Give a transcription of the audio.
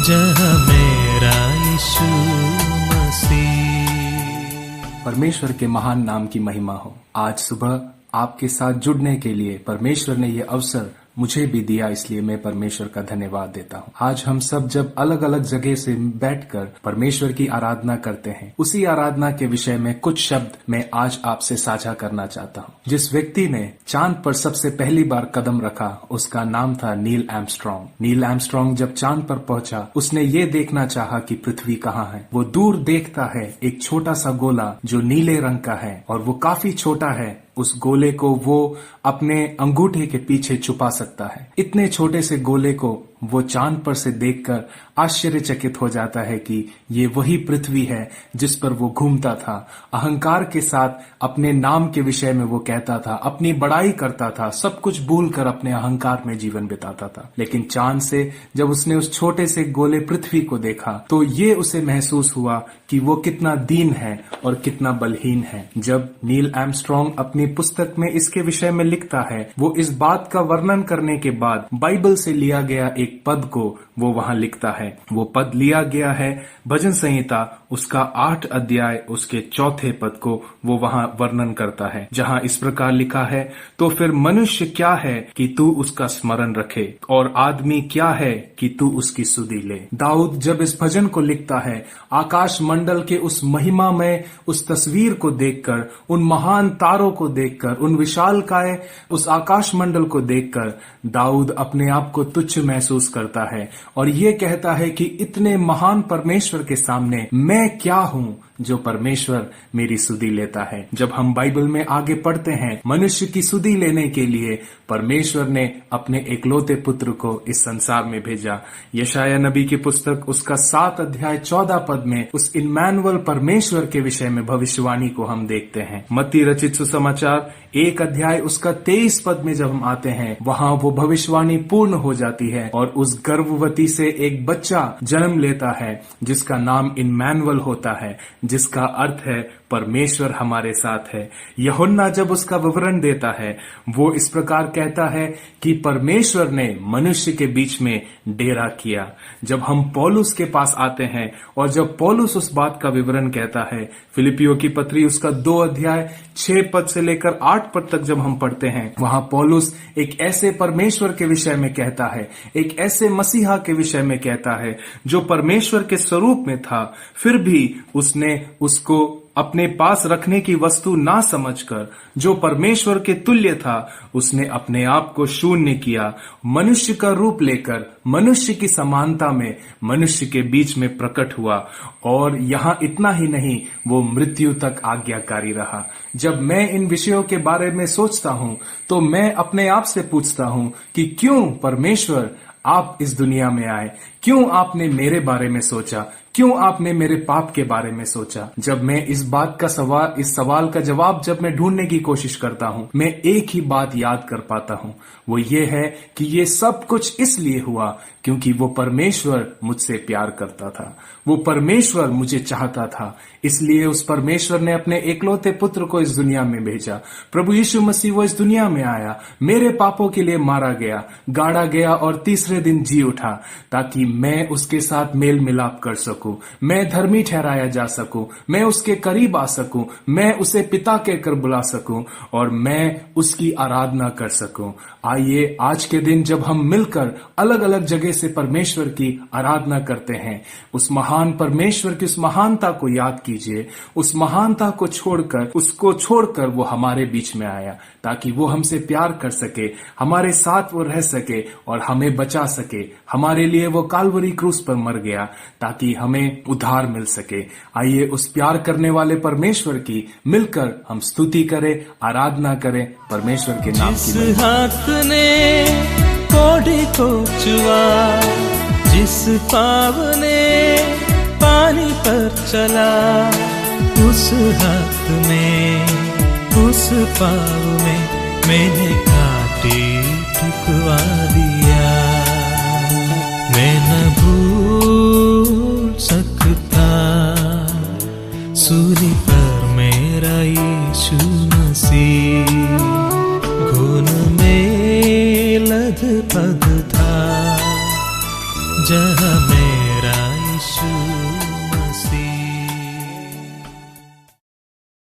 जहाँ मेरा यीशु मसीह। परमेश्वर के महान नाम की महिमा हो। आज सुबह आपके साथ जुड़ने के लिए परमेश्वर ने ये अवसर मुझे भी दिया, इसलिए मैं परमेश्वर का धन्यवाद देता हूँ। आज हम सब जब अलग अलग जगह से बैठकर परमेश्वर की आराधना करते हैं, उसी आराधना के विषय में कुछ शब्द मैं आज आपसे साझा करना चाहता हूँ। जिस व्यक्ति ने चांद पर सबसे पहली बार कदम रखा, उसका नाम था नील आर्मस्ट्रांग। नील आर्मस्ट्रांग जब चांद पर पहुंचा, उसने ये देखना चाहा कि पृथ्वी कहाँ है। वो दूर देखता है एक छोटा सा गोला जो नीले रंग का है और वो काफी छोटा है। उस गोले को वो अपने अंगूठे के पीछे छुपा सकता है। इतने छोटे से गोले को वो चांद पर से देखकर आश्चर्यचकित हो जाता है कि ये वही पृथ्वी है जिस पर वो घूमता था। अहंकार के साथ अपने नाम के विषय में वो कहता था, अपनी बड़ाई करता था, सब कुछ भूलकर अपने अहंकार में जीवन बिताता था। लेकिन चांद से जब उसने उस छोटे से गोले पृथ्वी को देखा, तो ये उसे महसूस हुआ कि वो कितना दीन है और कितना बलहीन है। जब नील आर्मस्ट्रांग अपनी पुस्तक में इसके विषय में लिखता है, वो इस बात का वर्णन करने के बाद बाइबल से लिया गया एक पद को वो वहां लिखता है। वो पद लिया गया है भजन संहिता उसका 8 अध्याय उसके 4 पद को वो वहां वर्णन करता है, जहां इस प्रकार लिखा है, तो फिर मनुष्य क्या है कि तू उसका स्मरण रखे, और आदमी क्या है कि तू उसकी सुधि ले। दाऊद जब इस भजन को लिखता है, आकाश मंडल के उस महिमामय उस तस्वीर को देखकर, उन महान तारों को देखकर, उन विशालकाय उस आकाश मंडल को देखकर दाऊद अपने आप को तुच्छ महसूस करता है और ये कहता है कि इतने महान परमेश्वर के सामने मैं क्या हूं जो परमेश्वर मेरी सुधि लेता है। जब हम बाइबल में आगे पढ़ते हैं, मनुष्य की सुधि लेने के लिए परमेश्वर ने अपने एकलौते पुत्र को इस संसार में भेजा। यशाया नबी की पुस्तक उसका 7 अध्याय 14 पद में उस इम्मानुएल परमेश्वर के विषय में भविष्यवाणी को हम देखते हैं। मत्ती रचित सुसमाचार 1 अध्याय उसका 23 पद में जब हम आते हैं, वहां वो भविष्यवाणी पूर्ण हो जाती है और उस गर्भवती से एक बच्चा जन्म लेता है जिसका नाम इम्मानुएल होता है, जिसका अर्थ है परमेश्वर हमारे साथ है। यूहन्ना जब उसका विवरण देता है, वो इस प्रकार कहता है कि परमेश्वर ने मनुष्य के बीच में डेरा किया। जब हम पौलुस के पास आते हैं और जब पौलुस उस बात का विवरण कहता है, फिलिपियों की पत्री उसका 2 अध्याय 6 पद से लेकर 8 पद तक जब हम पढ़ते हैं, वहां पौलुस एक ऐसे परमेश्वर के विषय में कहता है, एक ऐसे मसीहा के विषय में कहता है जो परमेश्वर के स्वरूप में था, फिर भी उसने उसको अपने पास रखने की वस्तु ना समझकर, जो परमेश्वर के तुल्य था, उसने अपने आप को शून्य किया, मनुष्य का रूप लेकर मनुष्य की समानता में मनुष्य के बीच में प्रकट हुआ, और यहाँ इतना ही नहीं, वो मृत्यु तक आज्ञाकारी रहा। जब मैं इन विषयों के बारे में सोचता हूँ तो मैं अपने आप से पूछता हूँ कि क्यों परमेश्वर आप इस दुनिया में आए, क्यों आपने मेरे बारे में सोचा, क्यों आपने मेरे पाप के बारे में सोचा। जब मैं इस सवाल का जवाब जब मैं ढूंढने की कोशिश करता हूँ, मैं एक ही बात याद कर पाता हूँ, वो ये है कि ये सब कुछ इसलिए हुआ क्योंकि वो परमेश्वर मुझसे प्यार करता था, वो परमेश्वर मुझे चाहता था, इसलिए उस परमेश्वर ने अपने एकलौते पुत्र को इस दुनिया में भेजा। प्रभु यीशु मसीह वो इस दुनिया में आया, मेरे पापों के लिए मारा गया, गाड़ा गया और तीसरे दिन जी उठा, ताकि मैं उसके साथ मेल मिलाप कर सकूं, मैं धर्मी ठहराया जा सकूं, मैं उसके करीब आ सकूं, मैं उसे पिता कहकर बुला सकूं और मैं उसकी आराधना कर सकूं। आइए आज के दिन जब हम मिलकर अलग अलग जगह से परमेश्वर की आराधना करते हैं, उस महान परमेश्वर की उस महानता को याद कीजिए। उस महानता को छोड़कर वो हमारे बीच में आया ताकि वो हमसे प्यार कर सके, हमारे साथ वो रह सके और हमें बचा सके। हमारे लिए वो काल्वरी क्रूस पर मर गया ताकि हमें उद्धार मिल सके। आइए उस प्यार करने वाले परमेश्वर की मिलकर हम स्तुति करें, आराधना करें परमेश्वर के नाम की। जिस हाथ ने कोड़ी को छुआ, जिस पाँव ने पानी पर चला, उस हाथ में उस पाँव में मैंने काटी ठुकवा दिया। मैं न भूल सकता सूली पर मेरा यीशु मसीह, घुन में लदपद था जहाँ मेरा मेरा यीशु